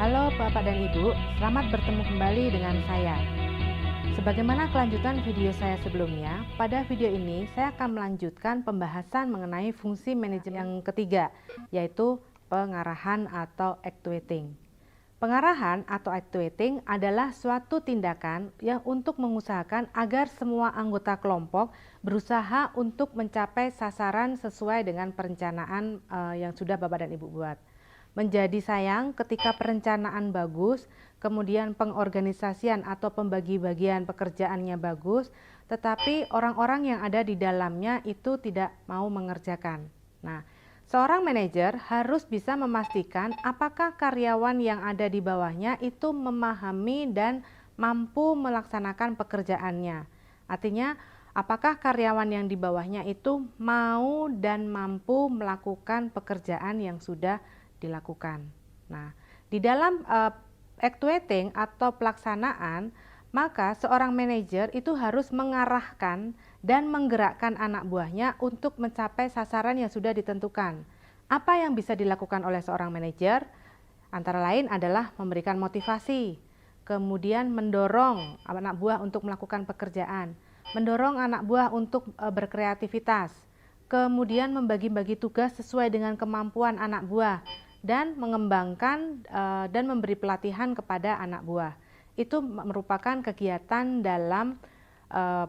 Halo Bapak dan Ibu, selamat bertemu kembali dengan saya. Sebagaimana kelanjutan video saya sebelumnya, pada video ini saya akan melanjutkan pembahasan mengenai fungsi manajemen yang ketiga, yaitu pengarahan atau actuating. Pengarahan atau actuating adalah suatu tindakan yang untuk mengusahakan agar semua anggota kelompok berusaha untuk mencapai sasaran sesuai dengan perencanaan yang sudah Bapak dan Ibu buat. Menjadi sayang ketika perencanaan bagus, kemudian pengorganisasian atau pembagi-bagian pekerjaannya bagus, tetapi orang-orang yang ada di dalamnya itu tidak mau mengerjakan. Nah, seorang manajer harus bisa memastikan apakah karyawan yang ada di bawahnya itu memahami dan mampu melaksanakan pekerjaannya. Artinya, apakah karyawan yang di bawahnya itu mau dan mampu melakukan pekerjaan yang sudah dilakukan. Nah, di dalam actuating atau pelaksanaan, maka seorang manajer itu harus mengarahkan dan menggerakkan anak buahnya untuk mencapai sasaran yang sudah ditentukan. Apa yang bisa dilakukan oleh seorang manajer? Antara lain adalah memberikan motivasi, kemudian mendorong anak buah untuk melakukan pekerjaan, mendorong anak buah untuk berkreativitas, kemudian membagi-bagi tugas sesuai dengan kemampuan anak buah, dan mengembangkan dan memberi pelatihan kepada anak buah. Itu merupakan kegiatan dalam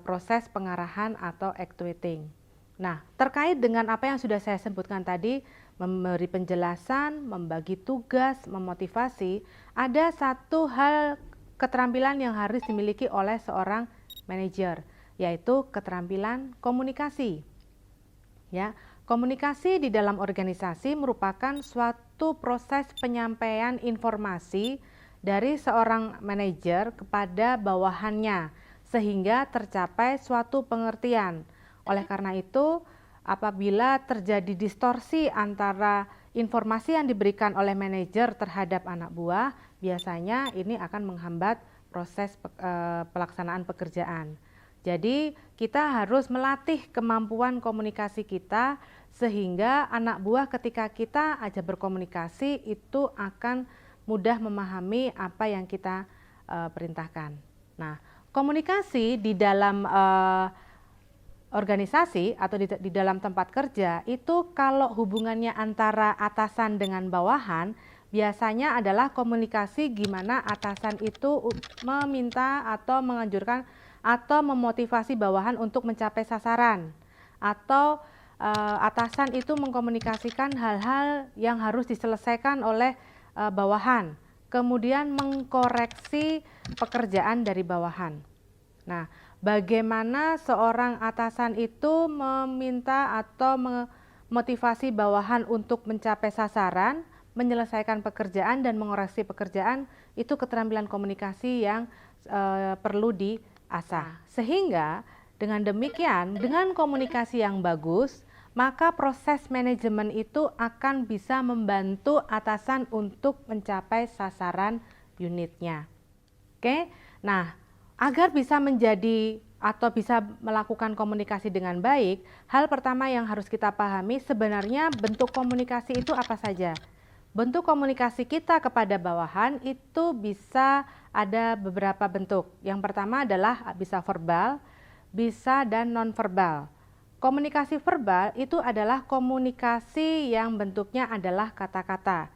proses pengarahan atau actuating. Nah, terkait dengan apa yang sudah saya sebutkan tadi, memberi penjelasan, membagi tugas, memotivasi, ada satu hal keterampilan yang harus dimiliki oleh seorang manajer, yaitu keterampilan komunikasi. Ya, komunikasi di dalam organisasi merupakan suatu proses penyampaian informasi dari seorang manajer kepada bawahannya sehingga tercapai suatu pengertian. Oleh karena itu, apabila terjadi distorsi antara informasi yang diberikan oleh manajer terhadap anak buah, biasanya ini akan menghambat proses pelaksanaan pekerjaan. Jadi kita harus melatih kemampuan komunikasi kita sehingga anak buah ketika kita aja berkomunikasi itu akan mudah memahami apa yang kita perintahkan. Nah, komunikasi di dalam organisasi atau di dalam tempat kerja itu kalau hubungannya antara atasan dengan bawahan biasanya adalah komunikasi gimana atasan itu meminta atau menganjurkan atau memotivasi bawahan untuk mencapai sasaran, atau atasan itu mengkomunikasikan hal-hal yang harus diselesaikan oleh bawahan, kemudian mengkoreksi pekerjaan dari bawahan. Nah, bagaimana seorang atasan itu meminta atau memotivasi bawahan untuk mencapai sasaran, menyelesaikan pekerjaan dan mengoreksi pekerjaan, itu keterampilan komunikasi yang perlu diasah. Sehingga dengan demikian, dengan komunikasi yang bagus, maka proses manajemen itu akan bisa membantu atasan untuk mencapai sasaran unitnya. Oke, nah agar bisa menjadi atau bisa melakukan komunikasi dengan baik, hal pertama yang harus kita pahami sebenarnya bentuk komunikasi itu apa saja. Bentuk komunikasi kita kepada bawahan itu bisa ada beberapa bentuk. Yang pertama adalah bisa verbal, bisa dan non-verbal. Komunikasi verbal itu adalah komunikasi yang bentuknya adalah kata-kata.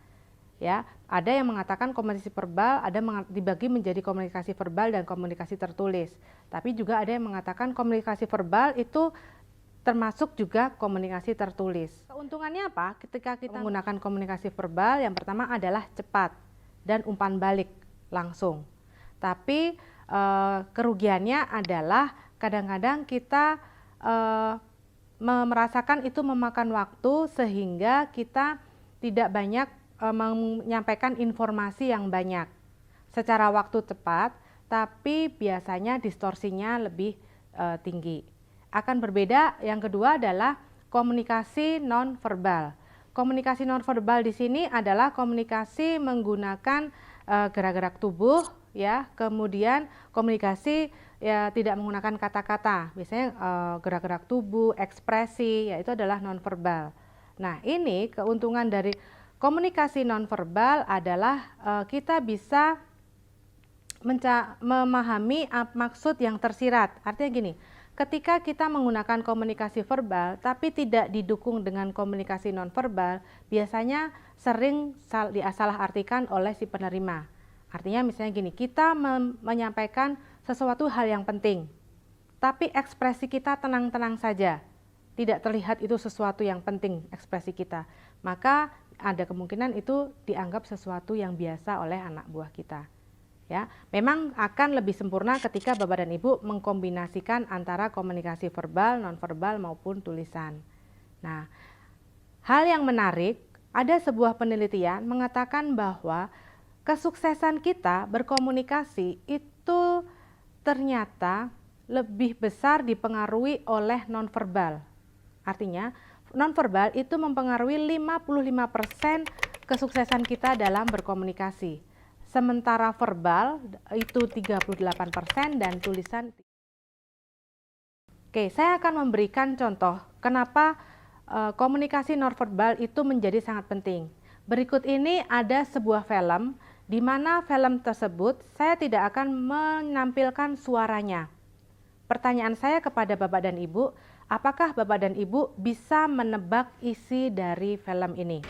Ya, ada yang mengatakan komunikasi verbal, ada dibagi menjadi komunikasi verbal dan komunikasi tertulis. Tapi juga ada yang mengatakan komunikasi verbal itu termasuk juga komunikasi tertulis. Keuntungannya apa? Ketika kita menggunakan komunikasi verbal, yang pertama adalah cepat dan umpan balik langsung. Tapi kerugiannya adalah kadang-kadang kita merasakan itu memakan waktu sehingga kita tidak banyak menyampaikan informasi yang banyak secara waktu tepat, tapi biasanya distorsinya lebih tinggi. Akan berbeda, yang kedua adalah komunikasi non-verbal. Komunikasi non-verbal di sini adalah komunikasi menggunakan gerak-gerak tubuh, ya, kemudian komunikasi ya tidak menggunakan kata-kata, biasanya gerak-gerak tubuh, ekspresi, ya itu adalah non-verbal. Nah, ini keuntungan dari Komunikasi nonverbal adalah kita bisa memahami maksud yang tersirat. Artinya gini, ketika kita menggunakan komunikasi verbal tapi tidak didukung dengan komunikasi nonverbal, biasanya sering disalahartikan oleh si penerima. Artinya misalnya gini, kita menyampaikan sesuatu hal yang penting, tapi ekspresi kita tenang-tenang saja. Tidak terlihat itu sesuatu yang penting ekspresi kita. Maka ada kemungkinan itu dianggap sesuatu yang biasa oleh anak buah kita. Ya, memang akan lebih sempurna ketika Bapak dan Ibu mengkombinasikan antara komunikasi verbal, nonverbal maupun tulisan. Nah, hal yang menarik, ada sebuah penelitian mengatakan bahwa kesuksesan kita berkomunikasi itu ternyata lebih besar dipengaruhi oleh nonverbal. Artinya, nonverbal itu mempengaruhi 55% kesuksesan kita dalam berkomunikasi. Sementara verbal itu 38% dan tulisan. Oke, saya akan memberikan contoh kenapa komunikasi nonverbal itu menjadi sangat penting. Berikut ini ada sebuah film, di mana film tersebut saya tidak akan menampilkan suaranya. Pertanyaan saya kepada Bapak dan Ibu, apakah Bapak dan Ibu bisa menebak isi dari film ini?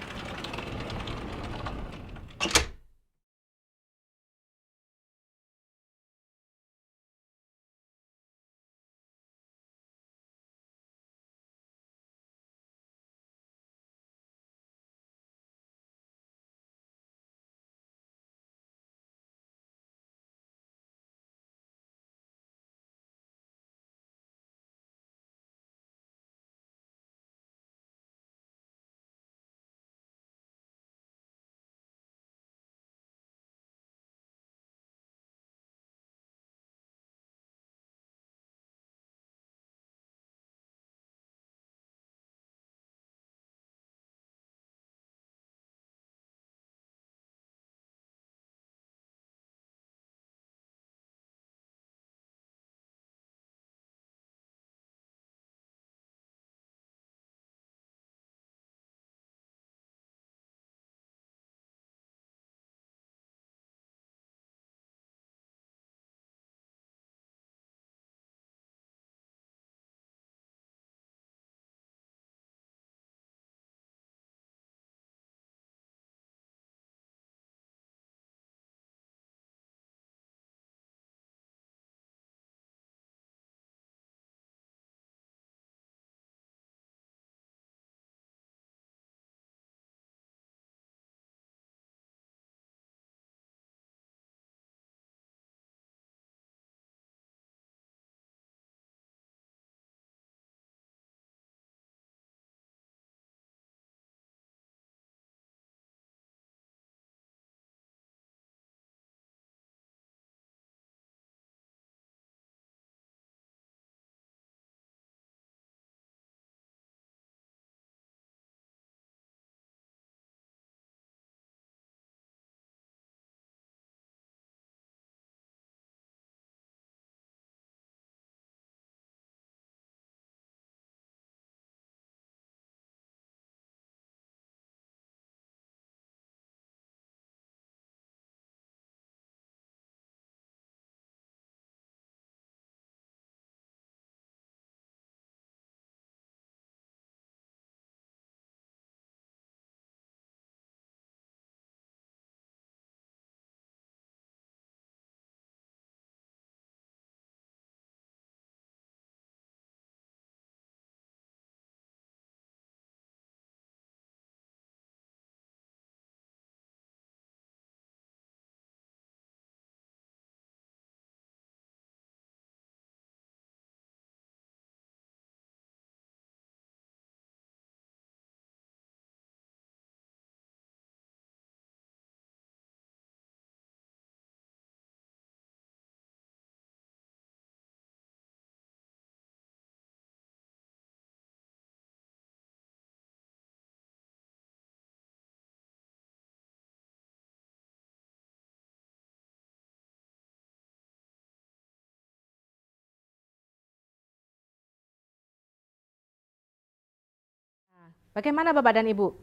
Bagaimana Bapak dan Ibu?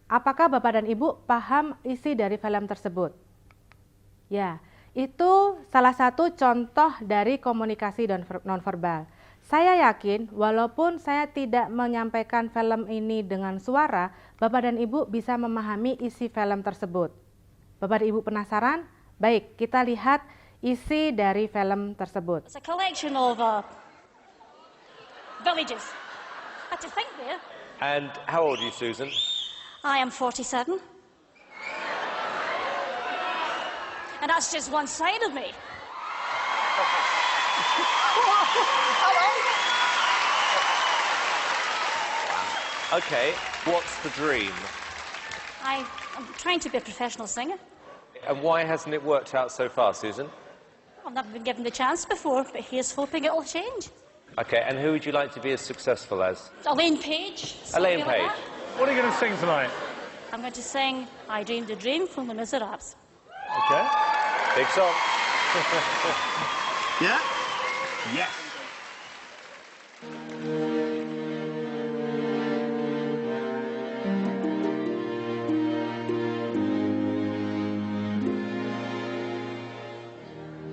Apakah Bapak dan Ibu paham isi dari film tersebut? Ya, itu salah satu contoh dari komunikasi nonverbal. Saya yakin walaupun saya tidak menyampaikan film ini dengan suara, Bapak dan Ibu bisa memahami isi film tersebut. Bapak dan Ibu penasaran? Baik, kita lihat isi dari film tersebut. It's a collection of villages. Had to think there. And how old are you, Susan? I am 47. And that's just one side of me. Okay, what's the dream? I'm trying to be a professional singer. And why hasn't it worked out so far, Susan? I've never been given the chance before, but here's hoping it'll change. Okay, and who would you like to be as successful as? Elaine Page. Elaine something like Page. that. What are you going to sing tonight? I'm going to sing I Dreamed a Dream from Les Miserables. Okay. Big song. Yeah? Yes.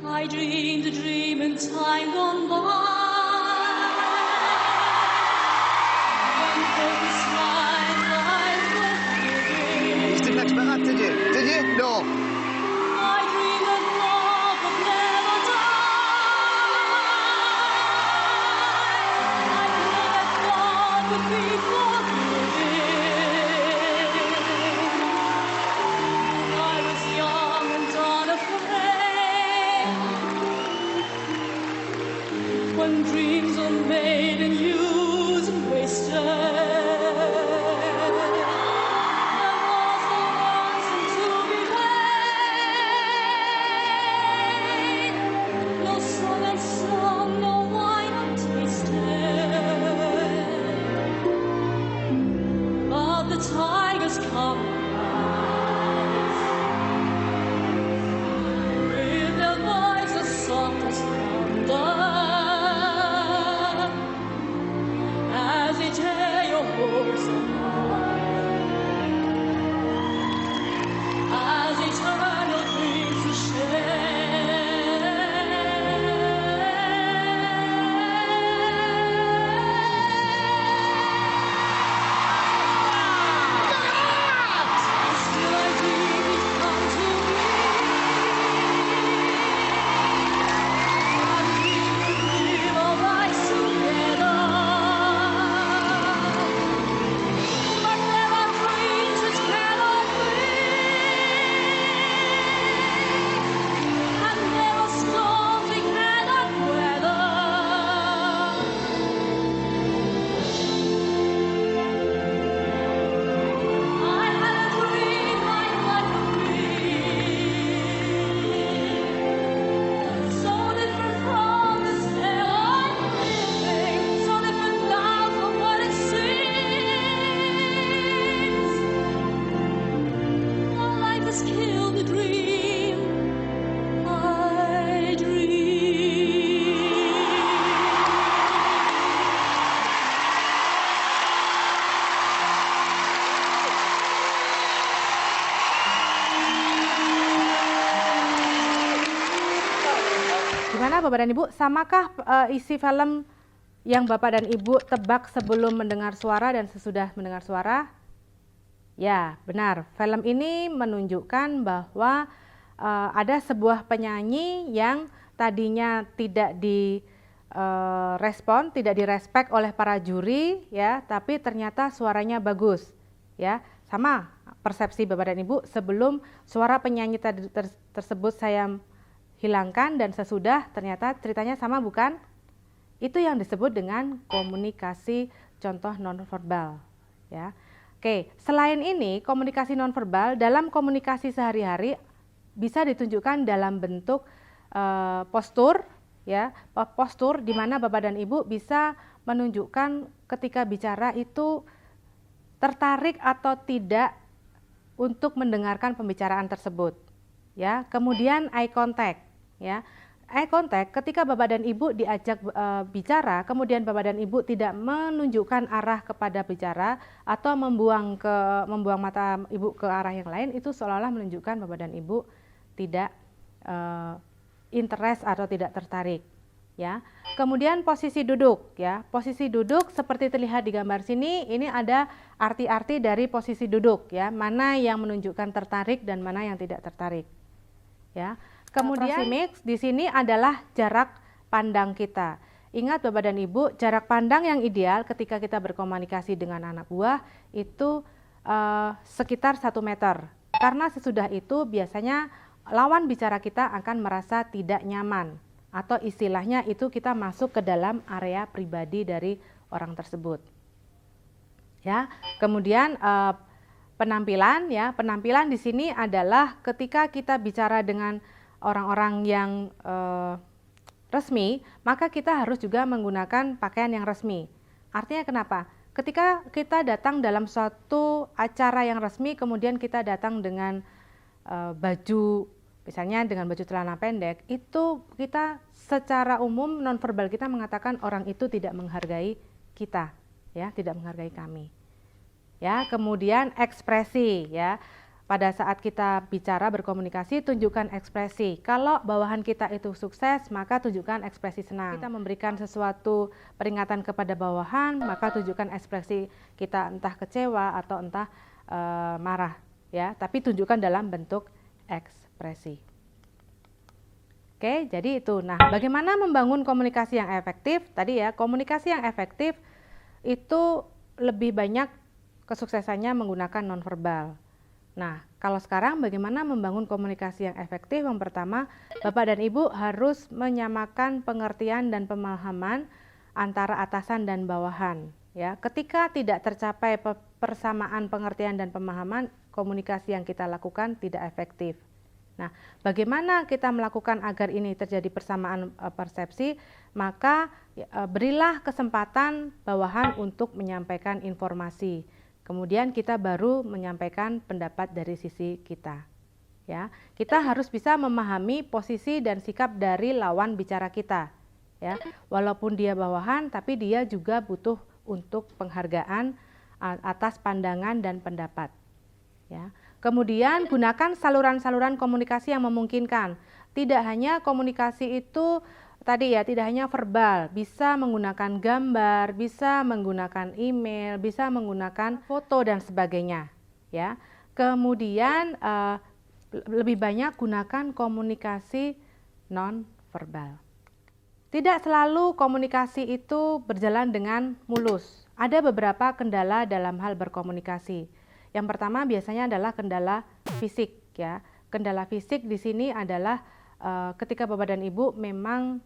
I dreamed a dream in time gone by. You didn't expect that, did you? Did you? No. I dreamed that love would never die. I dreamed that God would be forgiving. I was young and unafraid. When dreams are made and used and wasted. Tigers come with their voices soft as thunder, as they tear your hopes apart, as they turn your dreams to shame. Gimana Bapak dan Ibu, samakah isi film yang Bapak dan Ibu tebak sebelum mendengar suara dan sesudah mendengar suara? Ya, benar. Film ini menunjukkan bahwa ada sebuah penyanyi yang tadinya tidak direspon, tidak direspek oleh para juri, ya, tapi ternyata suaranya bagus, ya. Sama persepsi Bapak dan Ibu sebelum suara penyanyi tersebut saya hilangkan dan sesudah ternyata ceritanya sama, bukan? Itu yang disebut dengan komunikasi contoh nonverbal, ya. Oke, selain ini komunikasi nonverbal dalam komunikasi sehari-hari bisa ditunjukkan dalam bentuk postur, ya. Postur di mana Bapak dan Ibu bisa menunjukkan ketika bicara itu tertarik atau tidak untuk mendengarkan pembicaraan tersebut, ya. Kemudian eye contact, ya. eye contact ketika Bapak dan Ibu diajak bicara, kemudian Bapak dan Ibu tidak menunjukkan arah kepada bicara atau membuang mata Ibu ke arah yang lain, itu seolah-olah menunjukkan Bapak dan Ibu tidak interest atau tidak tertarik. Ya. Kemudian posisi duduk, ya. Posisi duduk seperti terlihat di gambar sini, ini ada arti-arti dari posisi duduk, ya. Mana yang menunjukkan tertarik dan mana yang tidak tertarik. Ya. Kemudian proxemics di sini adalah jarak pandang kita. Ingat Bapak dan Ibu, jarak pandang yang ideal ketika kita berkomunikasi dengan anak buah itu sekitar 1 meter. Karena sesudah itu biasanya lawan bicara kita akan merasa tidak nyaman. Atau istilahnya itu kita masuk ke dalam area pribadi dari orang tersebut. Ya, kemudian penampilan, ya, penampilan di sini adalah ketika kita bicara dengan orang-orang yang resmi, maka kita harus juga menggunakan pakaian yang resmi. Artinya kenapa? Ketika kita datang dalam suatu acara yang resmi, kemudian kita datang dengan baju, misalnya dengan baju celana pendek, itu kita secara umum nonverbal kita mengatakan orang itu tidak menghargai kita, ya, tidak menghargai kami. Ya, kemudian ekspresi, ya. Pada saat kita bicara berkomunikasi, tunjukkan ekspresi. Kalau bawahan kita itu sukses, maka tunjukkan ekspresi senang. Kita memberikan sesuatu peringatan kepada bawahan, maka tunjukkan ekspresi kita entah kecewa atau entah marah, ya. Tapi tunjukkan dalam bentuk ekspresi. Oke, jadi itu. Nah, bagaimana membangun komunikasi yang efektif? Tadi ya, komunikasi yang efektif itu lebih banyak kesuksesannya menggunakan nonverbal. Nah, kalau sekarang bagaimana membangun komunikasi yang efektif? Yang pertama, Bapak dan Ibu harus menyamakan pengertian dan pemahaman antara atasan dan bawahan. Ya, ketika tidak tercapai persamaan pengertian dan pemahaman, komunikasi yang kita lakukan tidak efektif. Nah, bagaimana kita melakukan agar ini terjadi persamaan persepsi? Maka berilah kesempatan bawahan untuk menyampaikan informasi. Kemudian kita baru menyampaikan pendapat dari sisi kita. Ya, kita harus bisa memahami posisi dan sikap dari lawan bicara kita. Ya, walaupun dia bawahan, tapi dia juga butuh untuk penghargaan atas pandangan dan pendapat. Ya. Kemudian gunakan saluran-saluran komunikasi yang memungkinkan. Tidak hanya komunikasi itu tadi ya, tidak hanya verbal, bisa menggunakan gambar, bisa menggunakan email, bisa menggunakan foto dan sebagainya, ya. Kemudian lebih banyak gunakan komunikasi non verbal. Tidak selalu komunikasi itu berjalan dengan mulus. Ada beberapa kendala dalam hal berkomunikasi. Yang pertama biasanya adalah kendala fisik, ya. Kendala fisik di sini adalah ketika Bapak dan Ibu memang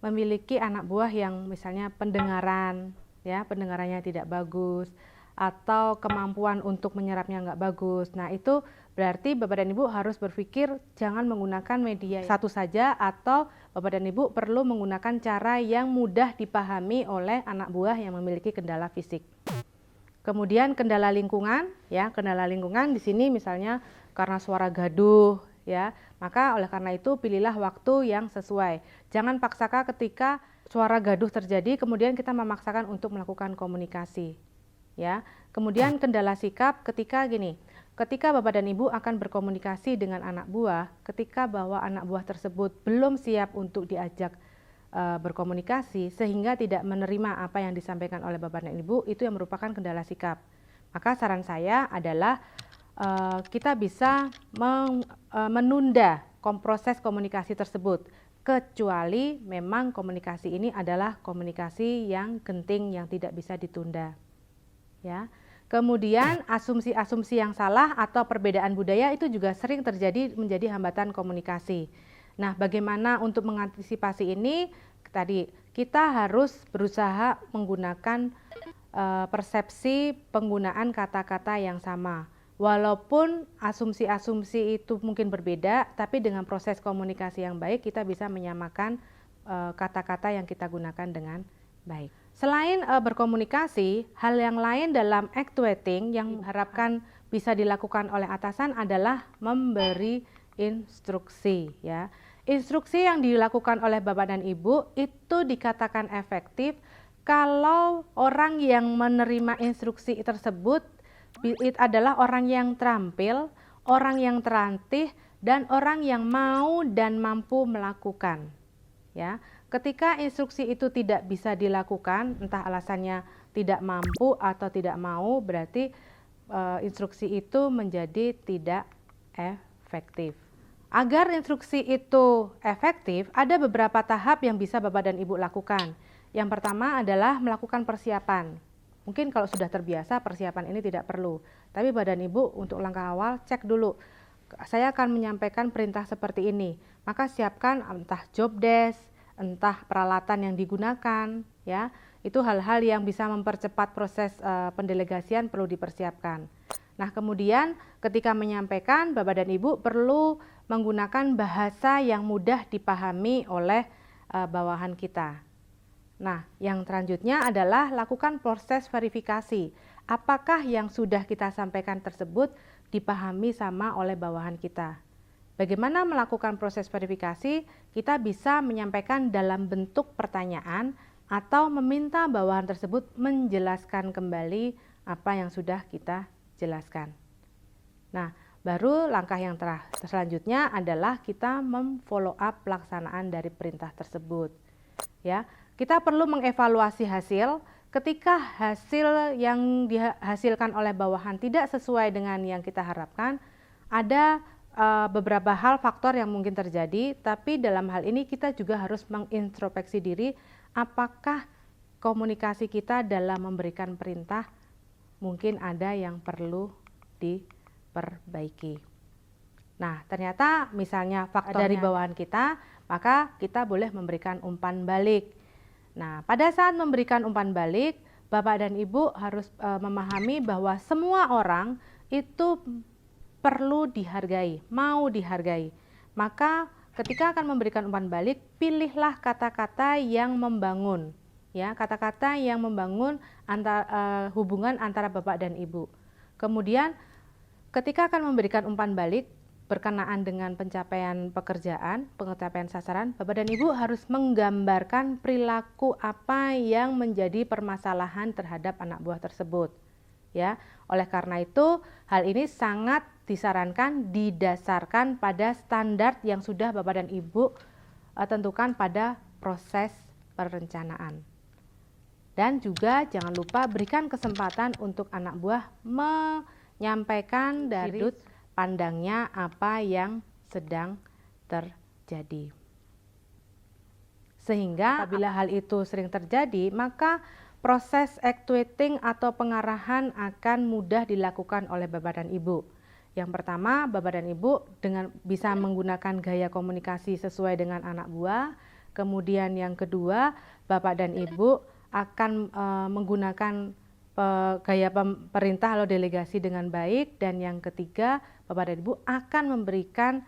memiliki anak buah yang misalnya pendengaran, ya, pendengarannya tidak bagus, atau kemampuan untuk menyerapnya nggak bagus. Nah, itu berarti Bapak dan Ibu harus berpikir jangan menggunakan media satu saja, atau Bapak dan Ibu perlu menggunakan cara yang mudah dipahami oleh anak buah yang memiliki kendala fisik. Kemudian kendala lingkungan, ya, kendala lingkungan di sini misalnya karena suara gaduh, ya, maka oleh karena itu pilihlah waktu yang sesuai. Jangan paksakan ketika suara gaduh terjadi kemudian kita memaksakan untuk melakukan komunikasi, ya. Kemudian kendala sikap ketika gini, ketika Bapak dan Ibu akan berkomunikasi dengan anak buah, ketika bahwa anak buah tersebut belum siap untuk diajak berkomunikasi sehingga tidak menerima apa yang disampaikan oleh Bapak dan Ibu, itu yang merupakan kendala sikap. Maka saran saya adalah kita bisa menunda proses komunikasi tersebut, kecuali memang komunikasi ini adalah komunikasi yang genting yang tidak bisa ditunda, ya. Kemudian asumsi-asumsi yang salah atau perbedaan budaya itu juga sering terjadi menjadi hambatan komunikasi. Nah, bagaimana untuk mengantisipasi ini? Tadi kita harus berusaha menggunakan persepsi penggunaan kata-kata yang sama. Walaupun asumsi-asumsi itu mungkin berbeda, tapi dengan proses komunikasi yang baik kita bisa menyamakan kata-kata yang kita gunakan dengan baik. Selain berkomunikasi, hal yang lain dalam actuating yang diharapkan bisa dilakukan oleh atasan adalah memberi instruksi, ya. Instruksi yang dilakukan oleh Bapak dan Ibu itu dikatakan efektif kalau orang yang menerima instruksi tersebut adalah orang yang terampil, orang yang terlatih, dan orang yang mau dan mampu melakukan. Ya, ketika instruksi itu tidak bisa dilakukan, entah alasannya tidak mampu atau tidak mau, berarti instruksi itu menjadi tidak efektif. Agar instruksi itu efektif, ada beberapa tahap yang bisa Bapak dan Ibu lakukan. Yang pertama adalah melakukan persiapan. Mungkin kalau sudah terbiasa persiapan ini tidak perlu. Tapi Bapak dan Ibu untuk langkah awal cek dulu. Saya akan menyampaikan perintah seperti ini. Maka siapkan entah job desk, entah peralatan yang digunakan, ya. Itu hal-hal yang bisa mempercepat proses pendelegasian perlu dipersiapkan. Nah, kemudian ketika menyampaikan, Bapak dan Ibu perlu menggunakan bahasa yang mudah dipahami oleh bawahan kita. Nah, yang selanjutnya adalah lakukan proses verifikasi. Apakah yang sudah kita sampaikan tersebut dipahami sama oleh bawahan kita? Bagaimana melakukan proses verifikasi? Kita bisa menyampaikan dalam bentuk pertanyaan atau meminta bawahan tersebut menjelaskan kembali apa yang sudah kita jelaskan. Nah, baru langkah yang selanjutnya adalah kita memfollow up pelaksanaan dari perintah tersebut. Ya, kita perlu mengevaluasi hasil. Ketika hasil yang dihasilkan oleh bawahan tidak sesuai dengan yang kita harapkan, ada beberapa hal faktor yang mungkin terjadi, tapi dalam hal ini kita juga harus mengintrospeksi diri apakah komunikasi kita dalam memberikan perintah mungkin ada yang perlu diperbaiki. Nah, ternyata misalnya faktor dari bawahan kita, maka kita boleh memberikan umpan balik. Nah, pada saat memberikan umpan balik, Bapak dan Ibu harus memahami bahwa semua orang itu perlu dihargai, mau dihargai. Maka ketika akan memberikan umpan balik, pilihlah kata-kata yang membangun. Ya, kata-kata yang membangun hubungan antara Bapak dan Ibu. Kemudian ketika akan memberikan umpan balik berkenaan dengan pencapaian pekerjaan, pencapaian sasaran, Bapak dan Ibu harus menggambarkan perilaku apa yang menjadi permasalahan terhadap anak buah tersebut. Ya, oleh karena itu hal ini sangat disarankan didasarkan pada standar yang sudah Bapak dan Ibu tentukan pada proses perencanaan. Dan juga jangan lupa berikan kesempatan untuk anak buah menyampaikan dari sudut pandangnya apa yang sedang terjadi. Sehingga apabila hal itu sering terjadi, maka proses actuating atau pengarahan akan mudah dilakukan oleh Bapak dan Ibu. Yang pertama, Bapak dan Ibu dengan bisa menggunakan gaya komunikasi sesuai dengan anak buah. Kemudian yang kedua, Bapak dan Ibu akan menggunakan gaya perintah atau delegasi dengan baik. Dan yang ketiga, Bapak dan Ibu akan memberikan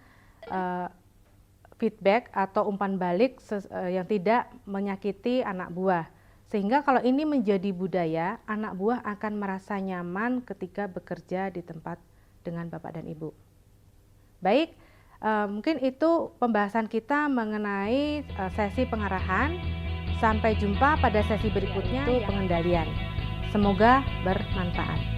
feedback atau umpan balik yang tidak menyakiti anak buah. Sehingga kalau ini menjadi budaya, anak buah akan merasa nyaman ketika bekerja di tempat dengan Bapak dan Ibu. Baik, mungkin itu pembahasan kita mengenai sesi pengarahan. Sampai jumpa pada sesi berikutnya, yaitu pengendalian. Semoga bermanfaat.